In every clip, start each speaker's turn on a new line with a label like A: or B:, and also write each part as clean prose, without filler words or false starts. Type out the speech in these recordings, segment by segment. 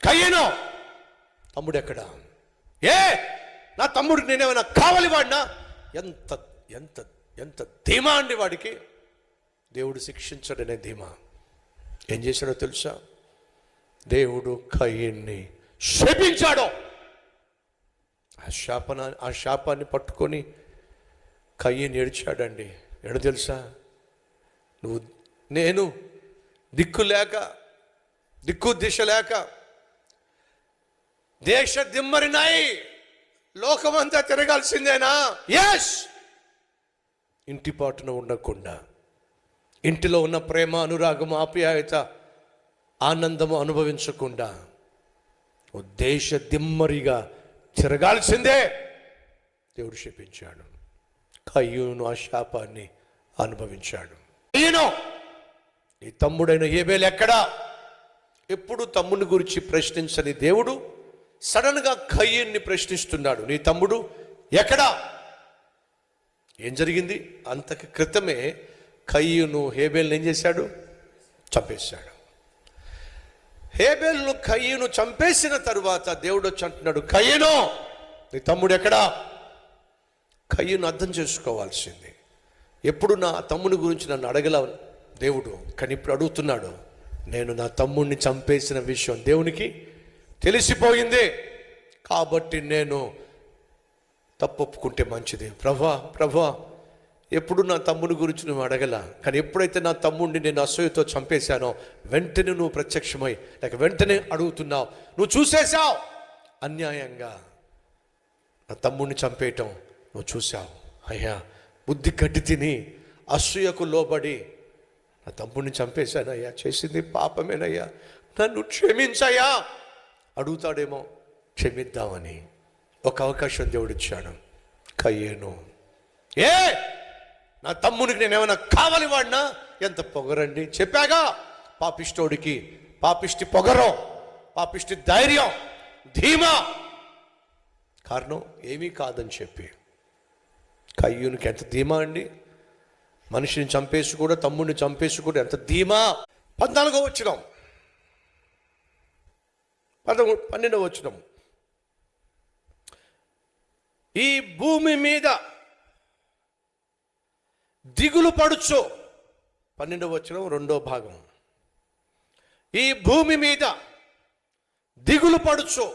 A: కయ్యను తమ్ముడు ఎక్కడ? నా తమ్ముడికి నేనేమైనా కావాలి వాడినా? ఎంత ఎంత ఎంత ధీమా అండి వాడికి. దేవుడు శిక్షించడనే ధీమా. ఏం చేశాడో తెలుసా? దేవుడు కయ్యన్ని శపించాడు. ఆ శాపాన్ని పట్టుకొని కయ్యని ఏడ్చాడండి. ఎడ తెలుసా? నేను దిక్కు దిశ లేక దేశ దిమ్మరినాయి, లోకమంతా తిరగాల్సిందేనా? ఎస్. ఇంటి పాటున ఉండకుండా, ఇంటిలో ఉన్న ప్రేమ, అనురాగం, ఆప్యాయత, ఆనందము అనుభవించకుండా దేశ దిమ్మరిగా తిరగాల్సిందే. దేవుడు శపించాడు. కయ్యూను ఆ శాపాన్ని అనుభవించాడు. కయ్యూను, నీ తమ్ముడైన హేబెలు ఎక్కడా? ఎప్పుడు తమ్ముని గురించి ప్రశ్నించని దేవుడు సడన్గా కయ్యూన్ని ప్రశ్నిస్తున్నాడు. నీ తమ్ముడు ఎక్కడా? ఏం జరిగింది? అంతకు క్రితమే కయ్యూను హేబెల్ని ఏం చేశాడు? చంపేశాడు. హేబెల్ను కయ్యూను చంపేసిన తరువాత దేవుడు వచ్చి అంటున్నాడు, కయ్యూను నీ తమ్ముడు ఎక్కడా? కయ్యూను అర్థం చేసుకోవాల్సింది. ఎప్పుడు నా తమ్ముని గురించి నన్ను అడగల దేవుడు, కానీ ఇప్పుడు అడుగుతున్నాడు. నేను నా తమ్ముడిని చంపేసిన విషయం దేవునికి తెలిసిపోయింది, కాబట్టి నేను తప్పొప్పుకుంటే మంచిది. ప్రభా ఎప్పుడు నా తమ్ముని గురించి నువ్వు అడగల, కానీ ఎప్పుడైతే నా తమ్ముడిని నేను అసూయతో చంపేశానో వెంటనే నువ్వు ప్రత్యక్షమై లేక వెంటనే అడుగుతున్నావు. నువ్వు చూసేశావు, అన్యాయంగా నా తమ్ముడిని చంపేయటం నువ్వు చూసావు. అయ్యా, బుద్ధి గడ్డి తిని అసూయకు లోబడి నా తమ్ముడిని చంపేశానయ్యా, చేసింది పాపమేనయ్యా, నన్ను క్షమించయ్యా అడుగుతాడేమో. క్షమిద్దామని ఒక అవకాశం దేవుడిచ్చాడు. కయ్యూను, నా తమ్మునికి నేనేమైనా కావాలి వాడినా? ఎంత పొగరండి. చెప్పాగా, పాపిష్టోడికి పాపిష్టి పొగరం, పాపిష్టి ధైర్యం, ధీమా. కారణం ఏమీ కాదని చెప్పి. కయ్యూనికి ఎంత ధీమా అండి. మనిషిని చంపేసి కూడా, తమ్ముడిని చంపేసి కూడా ఎంత ధీమా. 14వ వచనం, 12వ వచనం. ఈ భూమి మీద దిగులు పడుచు, 12వ వచనం 2వ భాగం. ఈ భూమి మీద దిగులు పడుచు,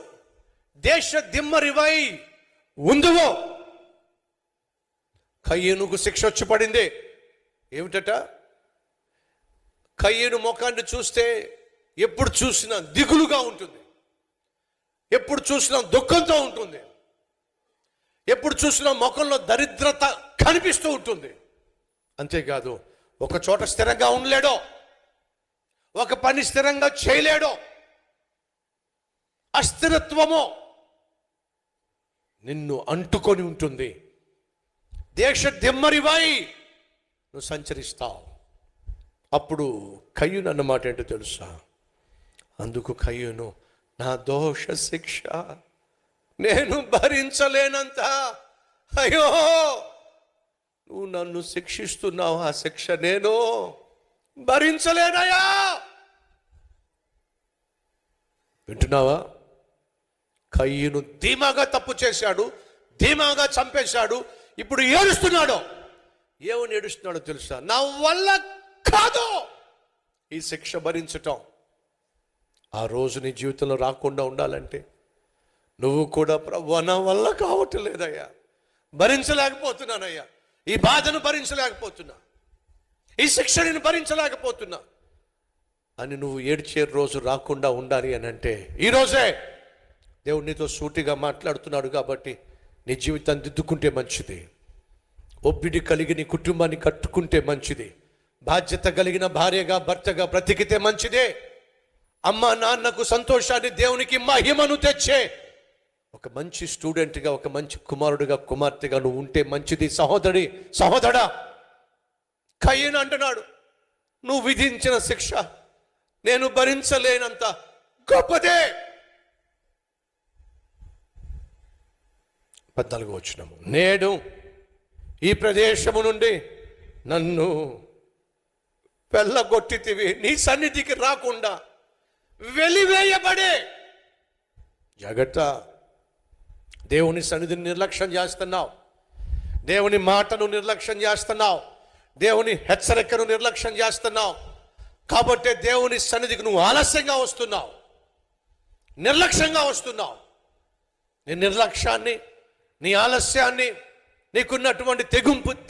A: దేశ దిమ్మరివై ఉందువో. కయ్యూనుకు శిక్ష వచ్చి పడింది. ఏమిటట? కయ్యూను ముఖాన్ని చూస్తే ఎప్పుడు చూసినా దిగులుగా ఉంటుంది, ఎప్పుడు చూసినా దుఃఖంతో ఉంటుంది, ఎప్పుడు చూసినా ముఖంలో దరిద్రత కనిపిస్తూ ఉంటుంది. అంతేకాదు, ఒక చోట స్థిరంగా ఉండలేడో, ఒక పని స్థిరంగా చేయలేడో. అస్థిరత్వము నిన్ను అంటుకొని ఉంటుంది. దేశ దిమ్మరివై నువ్వు సంచరిస్తావు. అప్పుడు కయ్యూను అన్నమాట ఏంటో తెలుసా? అందుకు కయ్యూను, నా దోష శిక్ష నేను భరించలేనంత, అయ్యో నువ్వు నన్ను శిక్షిస్తున్నావు, ఆ శిక్ష నేను భరించలేనయ్యా. వింటున్నావా? కయ్యూను ధీమాగా తప్పు చేశాడు, ధీమాగా చంపేశాడు. ఇప్పుడు ఏడుస్తున్నాడు. ఏమని ఏడుస్తున్నాడో తెలుసా? నా వల్ల కాదు ఈ శిక్ష భరించటం. ఆ రోజు నీ జీవితంలో రాకుండా ఉండాలంటే నువ్వు కూడా, ప్రభువా నా వల్ల కావటం లేదయ్యా, భరించలేకపోతున్నానయ్యా, ఈ బాధను భరించలేకపోతున్నా, ఈ శిక్షని భరించలేకపోతున్నా అని నువ్వు ఏడ్చే రోజు రాకుండా ఉండాలి అని అంటే ఈరోజే దేవుడు నీతో సూటిగా మాట్లాడుతున్నాడు. కాబట్టి నీ జీవితాన్ని దిద్దుకుంటే మంచిది. ఒప్పిడి కలిగి నీ కుటుంబాన్ని కట్టుకుంటే మంచిది. బాధ్యత కలిగిన భార్యగా, భర్తగా బ్రతికితే మంచిదే. అమ్మ నాన్నకు సంతోషాన్ని, దేవునికి మహిమను తెచ్చే ఒక మంచి స్టూడెంట్గా, ఒక మంచి కుమారుడిగా, కుమార్తెగా నువ్వు ఉంటే మంచిది. సహోదరా, కయ్యూను అంటున్నాడు, నువ్వు విధించిన శిక్ష నేను భరించలేనంత గొప్పదే. 14వ వచనము, నేడు ఈ ప్రదేశము నుండి నన్ను వెళ్ళగొట్టితివి, నీ సన్నిధికి రాకుండా వెలివేయబడే జాగ్రత్త. దేవుని సన్నిధిని నిర్లక్ష్యం చేస్తున్నావు, దేవుని మాటను నిర్లక్ష్యం చేస్తున్నావు, దేవుని హెచ్చరికను నిర్లక్ష్యం చేస్తున్నావు. కాబట్టే దేవుని సన్నిధికి నువ్వు ఆలస్యంగా వస్తున్నావు, నిర్లక్ష్యంగా వస్తున్నావు. నీ నిర్లక్ష్యాన్ని, నీ ఆలస్యాన్ని, నీకున్నటువంటి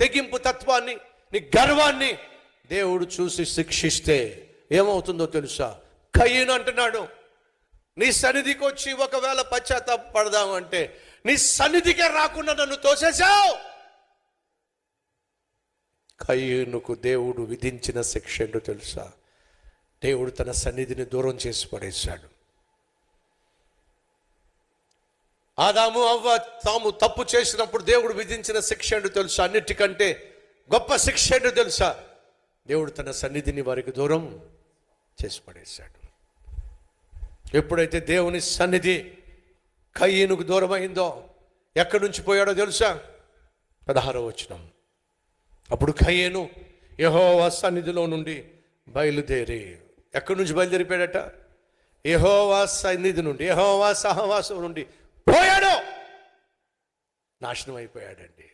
A: తెగింపు తత్వాన్ని, నీ గర్వాన్ని దేవుడు చూసి శిక్షిస్తే ఏమవుతుందో తెలుసా? కయీను అంటున్నాడు, నీ సన్నిధికి వచ్చి ఒకవేళ పశ్చాత్తాపడదాం అంటే నీ సన్నిధికే రాకుండా నన్ను తోసేశావు. కయీనుకు దేవుడు విధించిన శిక్ష ఏంటో తెలుసా? దేవుడు తన సన్నిధిని దూరం చేసి పడేశాడు. ఆదాము అవ్వ తాము తప్పు చేసినప్పుడు దేవుడు విధించిన శిక్ష ఏంటో తెలుసా? అన్నిటికంటే గొప్ప శిక్ష ఏంటో తెలుసా? దేవుడు తన సన్నిధిని వారికి దూరం చేసి పడేశాడు. ఎప్పుడైతే దేవుని సన్నిధి కయీనుకు దూరం అయిందో ఎక్కడి నుంచి పోయాడో తెలుసా? 16వ వచనం. అప్పుడు కయీను యెహోవా సన్నిధిలో నుండి బయలుదేరి, ఎక్కడి నుంచి బయలుదేరిపోయాడట? యెహోవా సన్నిధి నుండి, యెహోవా సహవాసం నుండి పోయాడు, నాశనం అయిపోయాడండి.